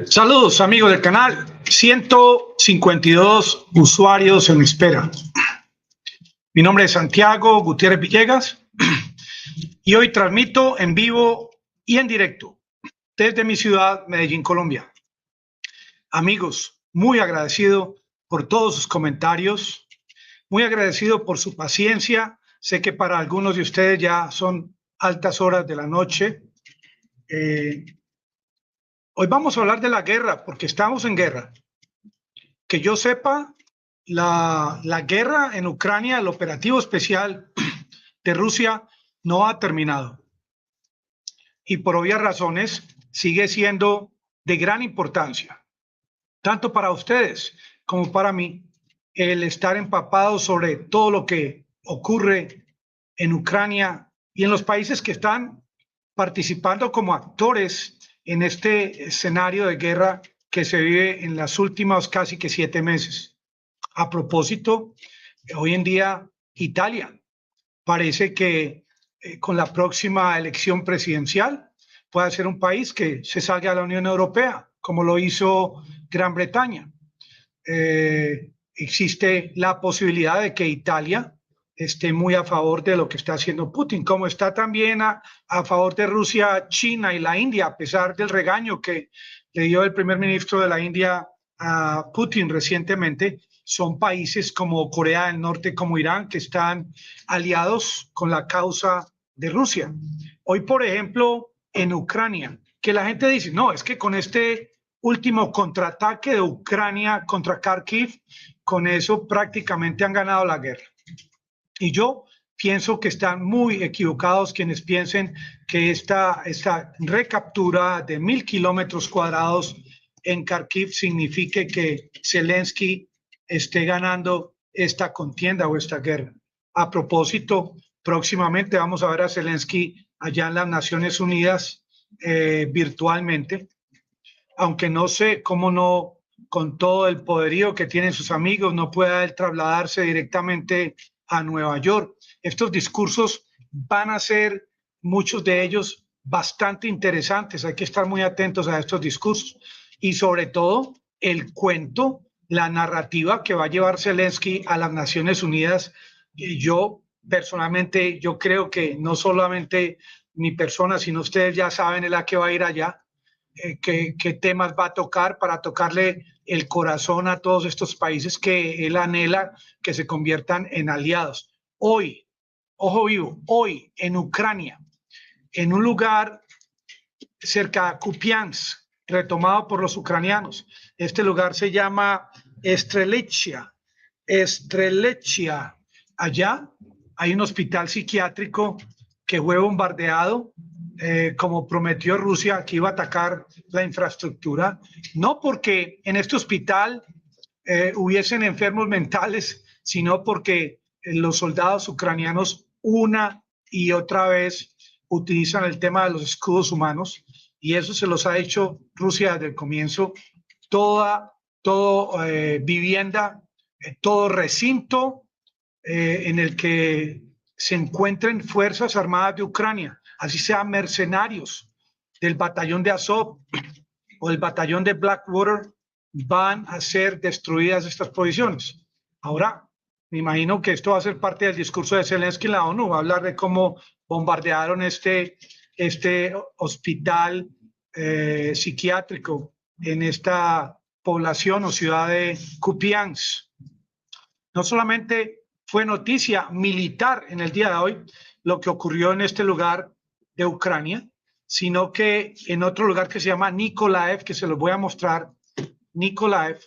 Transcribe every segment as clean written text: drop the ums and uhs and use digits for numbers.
Saludos amigos del canal, 152 usuarios en espera. Mi nombre es Santiago Gutiérrez Villegas y hoy transmito en vivo y en directo desde mi ciudad, Medellín, Colombia. Amigos, muy agradecido por todos sus comentarios, muy agradecido por su paciencia. Sé que para algunos de ustedes ya son altas horas de la noche. Hoy vamos a hablar de la guerra, porque estamos en guerra. Que yo sepa, la guerra en Ucrania, el operativo especial de Rusia no ha terminado. Y por obvias razones sigue siendo de gran importancia, tanto para ustedes como para mí, el estar empapados sobre todo lo que ocurre en Ucrania y en los países que están participando como actores en este escenario de guerra que se vive en las últimas casi que 7 meses. A propósito, hoy en día Italia parece que con la próxima elección presidencial puede ser un país que se salga de la Unión Europea, como lo hizo Gran Bretaña. Existe la posibilidad de que Italia esté muy a favor de lo que está haciendo Putin, como está también a favor de Rusia, China y la India, a pesar del regaño que le dio el primer ministro de la India a Putin recientemente. Son países como Corea del Norte, como Irán, que están aliados con la causa de Rusia. Hoy, por ejemplo, en Ucrania, que la gente dice, no, es que con este último contraataque de Ucrania contra Kharkiv, con eso prácticamente han ganado la guerra. Y yo pienso que están muy equivocados quienes piensen que esta recaptura de 1.000 kilómetros cuadrados en Kharkiv signifique que Zelensky esté ganando esta contienda o esta guerra. A propósito, próximamente vamos a ver a Zelensky allá en las Naciones Unidas virtualmente, aunque no sé cómo no, con todo el poderío que tienen sus amigos, no pueda él trasladarse directamente a Nueva York. Estos discursos van a ser, muchos de ellos, bastante interesantes. Hay que estar muy atentos a estos discursos y sobre todo el cuento, la narrativa que va a llevar Zelensky a las Naciones Unidas. Y yo personalmente, yo creo que no solamente mi persona, sino ustedes ya saben en la que va a ir allá. Qué temas va a tocar para tocarle el corazón a todos estos países que él anhela que se conviertan en aliados. Hoy, ojo vivo, hoy en Ucrania, en un lugar cerca de Kupiansk, retomado por los ucranianos. Este lugar se llama Strelechia. Allá hay un hospital psiquiátrico que fue bombardeado, como prometió Rusia, que iba a atacar la infraestructura, no porque en este hospital hubiesen enfermos mentales, sino porque los soldados ucranianos una y otra vez utilizan el tema de los escudos humanos, y eso se los ha hecho Rusia desde el comienzo. Toda vivienda, todo recinto en el que se encuentren fuerzas armadas de Ucrania, así sean mercenarios del batallón de Azov o del batallón de Blackwater, van a ser destruidas estas posiciones. Ahora, me imagino que esto va a ser parte del discurso de Zelensky en la ONU, va a hablar de cómo bombardearon este hospital psiquiátrico en esta población o ciudad de Kupiansk. No solamente fue noticia militar en el día de hoy lo que ocurrió en este lugar de Ucrania, sino que en otro lugar que se llama Nikolaev, que se los voy a mostrar. Nikolaev,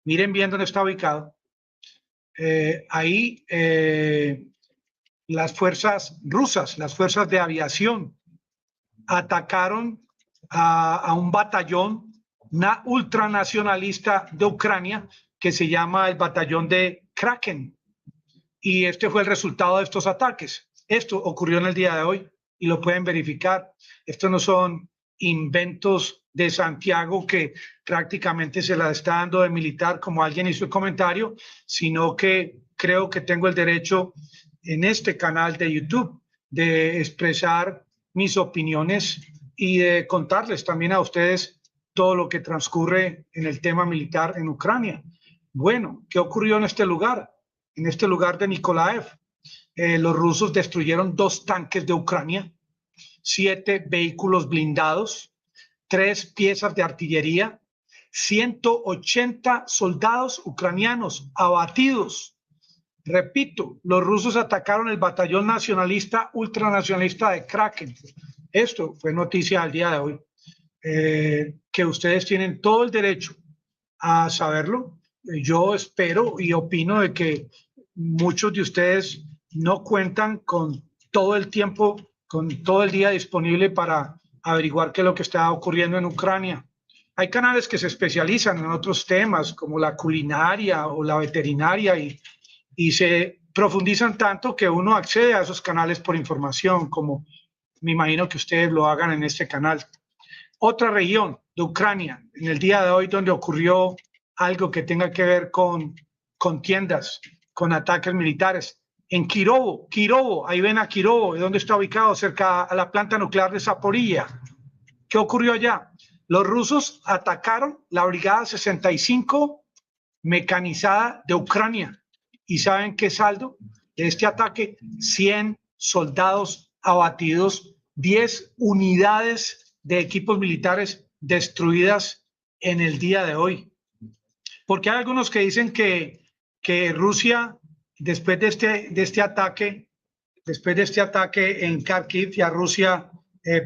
miren bien dónde está ubicado. Ahí las fuerzas rusas, las fuerzas de aviación, atacaron a un batallón ultranacionalista de Ucrania que se llama el batallón de Kraken. Y este fue el resultado de estos ataques. Esto ocurrió en el día de hoy y lo pueden verificar. Estos no son inventos de Santiago que prácticamente se la está dando de militar, como alguien hizo el comentario, sino que creo que tengo el derecho en este canal de YouTube de expresar mis opiniones y de contarles también a ustedes todo lo que transcurre en el tema militar en Ucrania. Bueno, ¿qué ocurrió en este lugar? En este lugar de Nikolaev, los rusos destruyeron 2 tanques de Ucrania, 7 vehículos blindados, 3 piezas de artillería, 180 soldados ucranianos abatidos. Repito, los rusos atacaron el batallón nacionalista, ultranacionalista de Kraken. Esto fue noticia al día de hoy, que ustedes tienen todo el derecho a saberlo. Yo espero y opino de que muchos de ustedes no cuentan con todo el tiempo, con todo el día disponible para averiguar qué es lo que está ocurriendo en Ucrania. Hay canales que se especializan en otros temas, como la culinaria o la veterinaria, y se profundizan tanto que uno accede a esos canales por información, como me imagino que ustedes lo hagan en este canal. Otra región de Ucrania, en el día de hoy, donde ocurrió algo que tenga que ver con contiendas, con ataques militares. En Kirovo, ahí ven a Kirovo, ¿dónde está ubicado? Cerca a la planta nuclear de Zaporilla. ¿Qué ocurrió allá? Los rusos atacaron la Brigada 65 mecanizada de Ucrania. ¿Y saben qué saldo de este ataque? 100 soldados abatidos, 10 unidades de equipos militares destruidas en el día de hoy. Porque hay algunos que dicen que Rusia, después de este ataque en Kharkiv, ya Rusia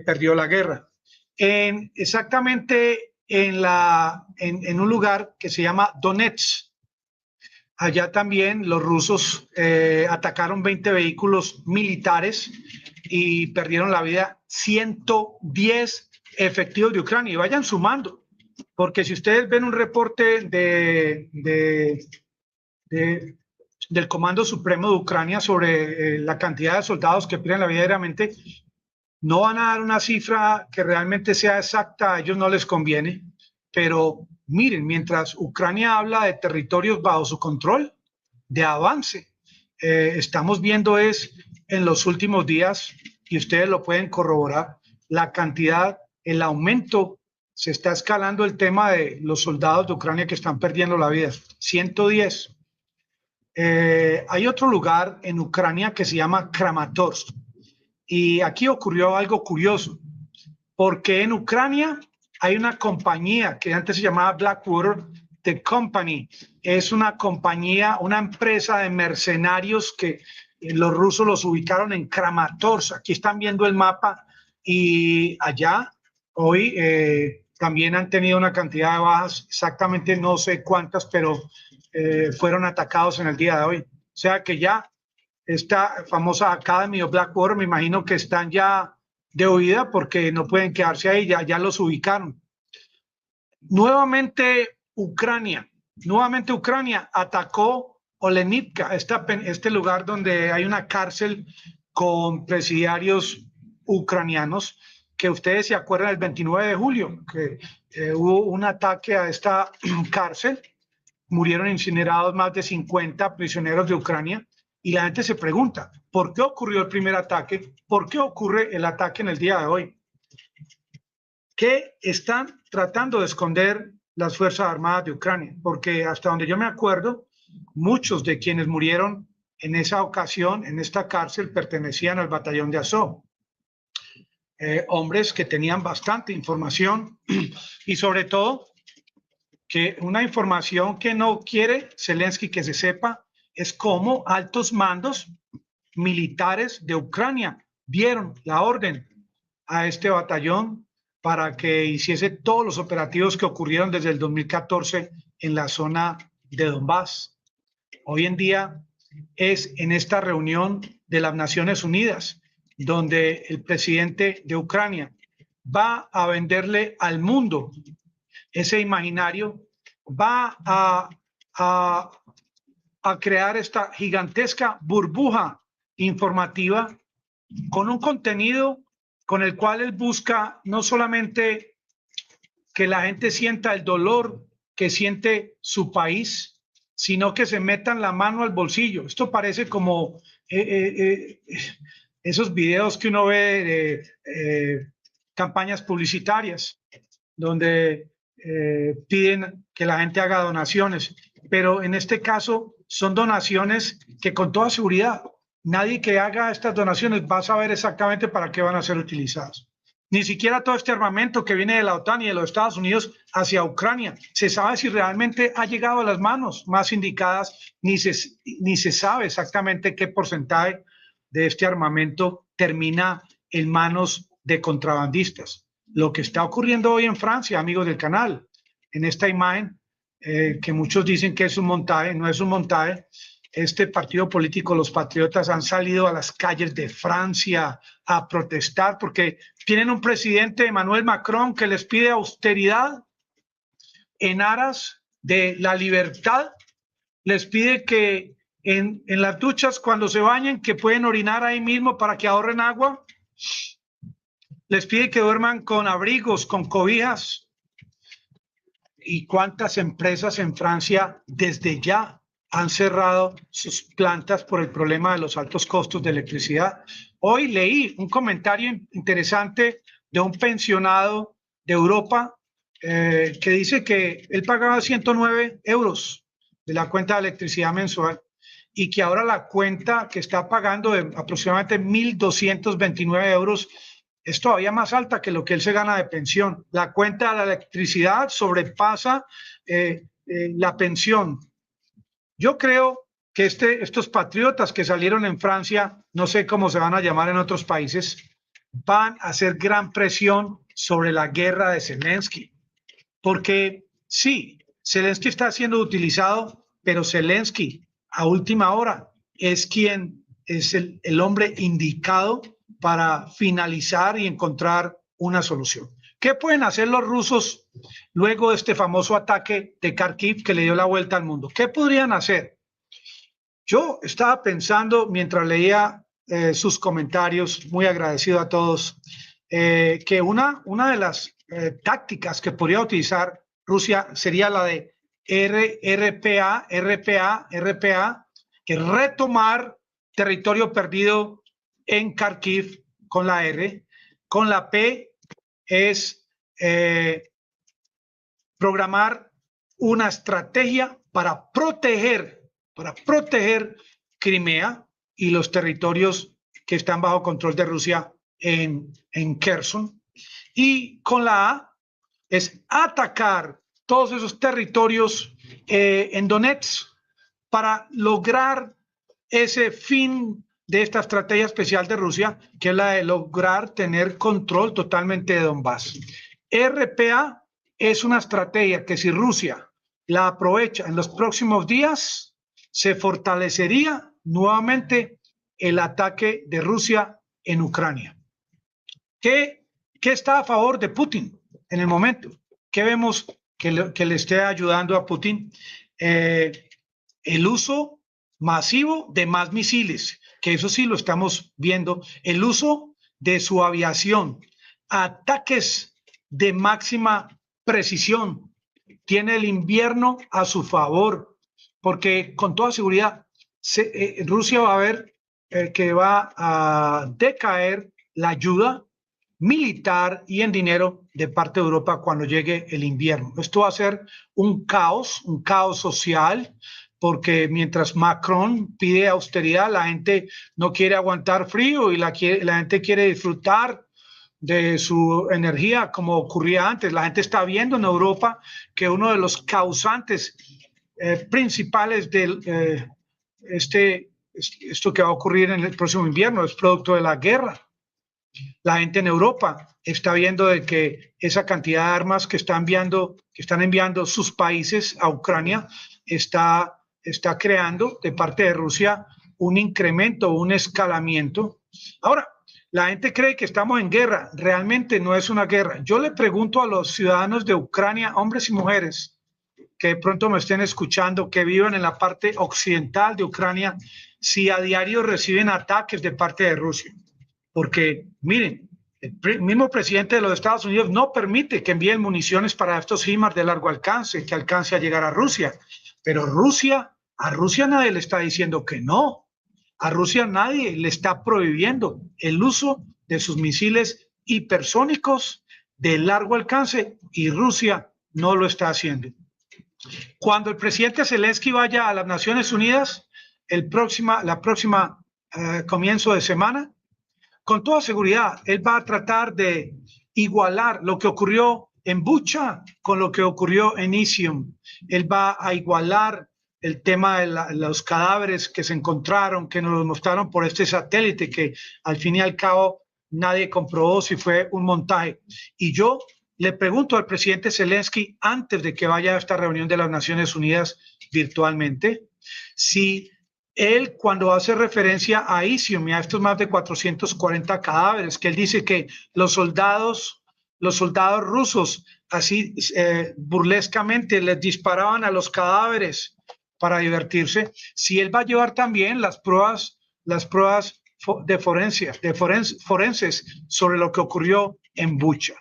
perdió la guerra. Exactamente en un lugar que se llama Donetsk. Allá también los rusos atacaron 20 vehículos militares y perdieron la vida 110 efectivos de Ucrania. Y vayan sumando, porque si ustedes ven un reporte del Comando Supremo de Ucrania sobre la cantidad de soldados que pierden la vida diariamente, no van a dar una cifra que realmente sea exacta, a ellos no les conviene, pero miren, mientras Ucrania habla de territorios bajo su control, de avance, estamos viendo en los últimos días, y ustedes lo pueden corroborar, la cantidad, el aumento, se está escalando el tema de los soldados de Ucrania que están perdiendo la vida, 110. Hay otro lugar en Ucrania que se llama Kramatorsk, y aquí ocurrió algo curioso, porque en Ucrania hay una compañía que antes se llamaba Blackwater The Company. Es una compañía, una empresa de mercenarios que los rusos los ubicaron en Kramatorsk. Aquí están viendo el mapa, y allá hoy también han tenido una cantidad de bajas, exactamente no sé cuántas, pero fueron atacados en el día de hoy. O sea que ya esta famosa Academy of Blackwater, me imagino que están ya de huida porque no pueden quedarse ahí, ya los ubicaron. Nuevamente Ucrania atacó Olenivka, este lugar donde hay una cárcel con presidiarios ucranianos, que ustedes se acuerdan del 29 de julio, que hubo un ataque a esta cárcel, murieron incinerados más de 50 prisioneros de Ucrania, y la gente se pregunta, ¿por qué ocurrió el primer ataque? ¿Por qué ocurre el ataque en el día de hoy? ¿Qué están tratando de esconder las Fuerzas Armadas de Ucrania? Porque hasta donde yo me acuerdo, muchos de quienes murieron en esa ocasión, en esta cárcel, pertenecían al batallón de Azov. Hombres que tenían bastante información y sobre todo que una información que no quiere Zelensky que se sepa es cómo altos mandos militares de Ucrania dieron la orden a este batallón para que hiciese todos los operativos que ocurrieron desde el 2014 en la zona de Donbass. Hoy en día es en esta reunión de las Naciones Unidas donde el presidente de Ucrania va a venderle al mundo ese imaginario, va a crear esta gigantesca burbuja informativa con un contenido con el cual él busca no solamente que la gente sienta el dolor que siente su país, sino que se metan la mano al bolsillo. Esto parece como esos videos que uno ve campañas publicitarias donde piden que la gente haga donaciones, pero en este caso son donaciones que con toda seguridad nadie que haga estas donaciones va a saber exactamente para qué van a ser utilizadas. Ni siquiera todo este armamento que viene de la OTAN y de los Estados Unidos hacia Ucrania se sabe si realmente ha llegado a las manos más indicadas, ni se sabe exactamente qué porcentaje de este armamento termina en manos de contrabandistas. Lo que está ocurriendo hoy en Francia, amigos del canal, en esta imagen, que muchos dicen que es un montaje, no es un montaje. Este partido político, los patriotas, han salido a las calles de Francia a protestar porque tienen un presidente, Emmanuel Macron, que les pide austeridad en aras de la libertad. Les pide que en las duchas, cuando se bañen, que pueden orinar ahí mismo para que ahorren agua. Les pide que duerman con abrigos, con cobijas. ¿Y cuántas empresas en Francia desde ya han cerrado sus plantas por el problema de los altos costos de electricidad? Hoy leí un comentario interesante de un pensionado de Europa que dice que él pagaba 109 euros de la cuenta de electricidad mensual y que ahora la cuenta que está pagando de aproximadamente 1.229 euros es todavía más alta que lo que él se gana de pensión. La cuenta de la electricidad sobrepasa la pensión. Yo creo que estos patriotas que salieron en Francia, no sé cómo se van a llamar en otros países, van a hacer gran presión sobre la guerra de Zelensky. Porque sí, Zelensky está siendo utilizado, pero Zelensky a última hora es quien es el hombre indicado para finalizar y encontrar una solución. ¿Qué pueden hacer los rusos luego de este famoso ataque de Kharkiv que le dio la vuelta al mundo? ¿Qué podrían hacer? Yo estaba pensando mientras leía sus comentarios, muy agradecido a todos, que una de las tácticas que podría utilizar Rusia sería la de RPA, que retomar territorio perdido en Kharkiv con la R, con la P es programar una estrategia para proteger Crimea y los territorios que están bajo control de Rusia en Kherson. Y con la A es atacar todos esos territorios en Donetsk para lograr ese fin de esta estrategia especial de Rusia, que es la de lograr tener control totalmente de Donbass. RPA es una estrategia que si Rusia la aprovecha en los próximos días, se fortalecería nuevamente el ataque de Rusia en Ucrania. ¿Qué está a favor de Putin en el momento? ¿Qué vemos que le esté ayudando a Putin? El uso masivo de más misiles, que eso sí lo estamos viendo, el uso de su aviación, ataques de máxima precisión. Tiene el invierno a su favor, porque con toda seguridad Rusia va a ver que va a decaer la ayuda militar y en dinero de parte de Europa cuando llegue el invierno. Esto va a ser un caos social, porque mientras Macron pide austeridad, la gente no quiere aguantar frío y la gente quiere disfrutar de su energía como ocurría antes. La gente está viendo en Europa que uno de los causantes principales de esto que va a ocurrir en el próximo invierno es producto de la guerra. La gente en Europa está viendo de que esa cantidad de armas que están enviando sus países a Ucrania está creando de parte de Rusia un incremento, un escalamiento. Ahora, la gente cree que estamos en guerra. Realmente no es una guerra. Yo le pregunto a los ciudadanos de Ucrania, hombres y mujeres, que de pronto me estén escuchando, que vivan en la parte occidental de Ucrania, si a diario reciben ataques de parte de Rusia. Porque, miren, el mismo presidente de los Estados Unidos no permite que envíen municiones para estos HIMARS de largo alcance, que alcance a llegar a Rusia. Pero a Rusia nadie le está diciendo que no. A Rusia nadie le está prohibiendo el uso de sus misiles hipersónicos de largo alcance y Rusia no lo está haciendo. Cuando el presidente Zelensky vaya a las Naciones Unidas, la próxima comienzo de semana, con toda seguridad, él va a tratar de igualar lo que ocurrió en Bucha con lo que ocurrió en Izium. Él va a igualar el tema de los cadáveres que se encontraron, que nos los mostraron por este satélite, que al fin y al cabo nadie comprobó si fue un montaje. Y yo le pregunto al presidente Zelensky, antes de que vaya a esta reunión de las Naciones Unidas virtualmente, si él, cuando hace referencia a Izium y a estos más de 440 cadáveres, que él dice que los soldados rusos así burlescamente les disparaban a los cadáveres para divertirse, si él va a llevar también las pruebas de forenses sobre lo que ocurrió en Bucha.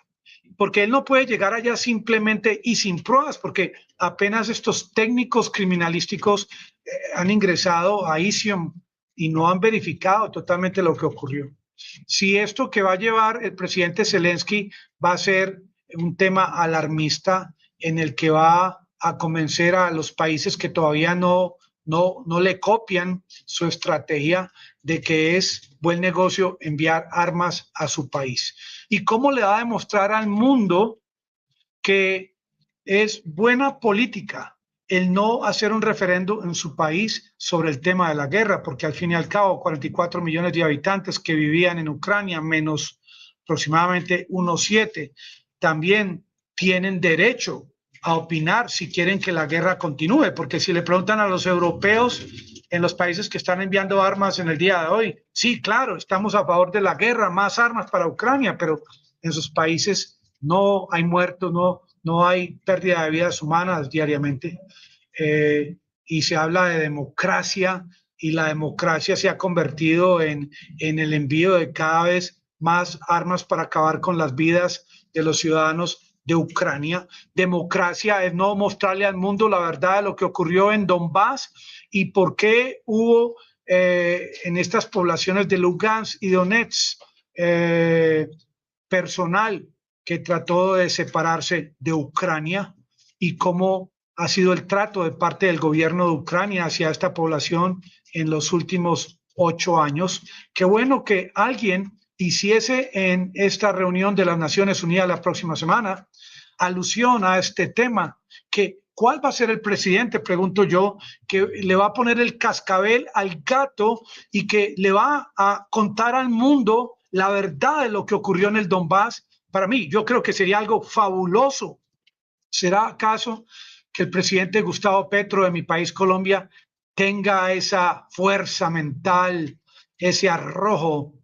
Porque él no puede llegar allá simplemente y sin pruebas, porque apenas estos técnicos criminalísticos han ingresado a Izium y no han verificado totalmente lo que ocurrió. Si esto que va a llevar el presidente Zelensky va a ser un tema alarmista en el que va a convencer a los países que todavía no le copian su estrategia de que es buen negocio enviar armas a su país. ¿Y cómo le va a demostrar al mundo que es buena política el no hacer un referendo en su país sobre el tema de la guerra? Porque al fin y al cabo 44 millones de habitantes que vivían en Ucrania, menos aproximadamente 1,7, también tienen derecho a opinar si quieren que la guerra continúe, porque si le preguntan a los europeos en los países que están enviando armas en el día de hoy, sí, claro, estamos a favor de la guerra, más armas para Ucrania, pero en sus países no hay muertos, no hay pérdida de vidas humanas diariamente. Y se habla de democracia, y la democracia se ha convertido en el envío de cada vez más armas para acabar con las vidas de los ciudadanos de Ucrania. Democracia es no mostrarle al mundo la verdad de lo que ocurrió en Donbass y por qué hubo en estas poblaciones de Lugansk y Donetsk personal que trató de separarse de Ucrania, y cómo ha sido el trato de parte del gobierno de Ucrania hacia esta población en los últimos 8 años. Qué bueno que alguien hiciese en esta reunión de las Naciones Unidas la próxima semana alusión a este tema, que ¿cuál va a ser el presidente? Pregunto yo, que le va a poner el cascabel al gato y que le va a contar al mundo la verdad de lo que ocurrió en el Donbass. Para mí, yo creo que sería algo fabuloso. ¿Será acaso que el presidente Gustavo Petro de mi país, Colombia, tenga esa fuerza mental, ese arrojo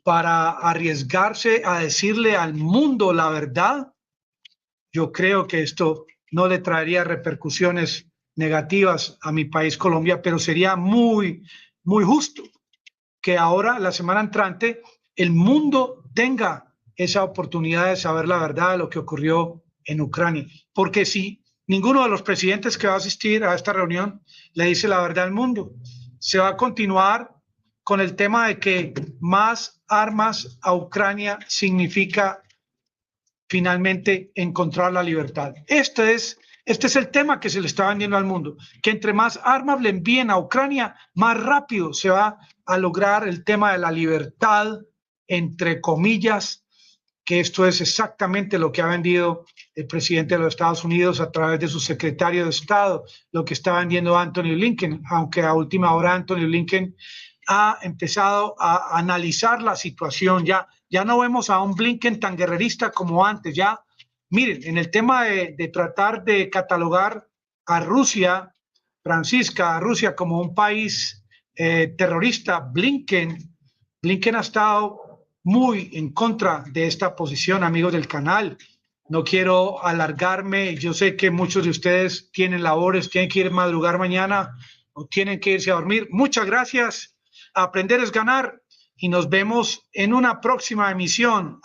para arriesgarse a decirle al mundo la verdad? Yo creo que esto no le traería repercusiones negativas a mi país, Colombia, pero sería muy, muy justo que ahora, la semana entrante, el mundo tenga esa oportunidad de saber la verdad de lo que ocurrió en Ucrania. Porque si ninguno de los presidentes que va a asistir a esta reunión le dice la verdad al mundo, se va a continuar con el tema de que más armas a Ucrania significa finalmente encontrar la libertad. Este es el tema que se le está vendiendo al mundo, que entre más armas le envíen a Ucrania, más rápido se va a lograr el tema de la libertad, entre comillas, que esto es exactamente lo que ha vendido el presidente de los Estados Unidos a través de su secretario de Estado, lo que está vendiendo Anthony Blinken, aunque a última hora Anthony Blinken ha empezado a analizar la situación. Ya no vemos a un Blinken tan guerrerista como antes. Ya, miren, en el tema de tratar de catalogar a Rusia, Francisca, a Rusia como un país terrorista, Blinken ha estado muy en contra de esta posición, amigos del canal. No quiero alargarme. Yo sé que muchos de ustedes tienen labores, tienen que ir a madrugar mañana o tienen que irse a dormir. Muchas gracias. Aprender es ganar y nos vemos en una próxima emisión.